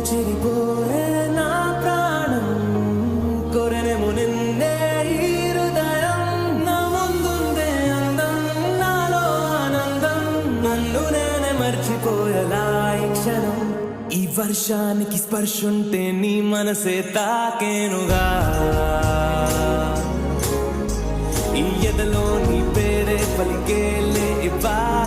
చెరిపోయే నా ప్రాణం కొరనేమో నిన్నే ఈ హృదయం నా ముందుందే అందం నాలో ఆనందం నన్ను నేనే మర్చిపోయేలా ఈ క్షణం ఈ వర్షానికి స్పర్శుంటే నీ మనసే తాకేనుగా ఈ ఎదలో నీ పేరే పలికేలే ఇవ్వా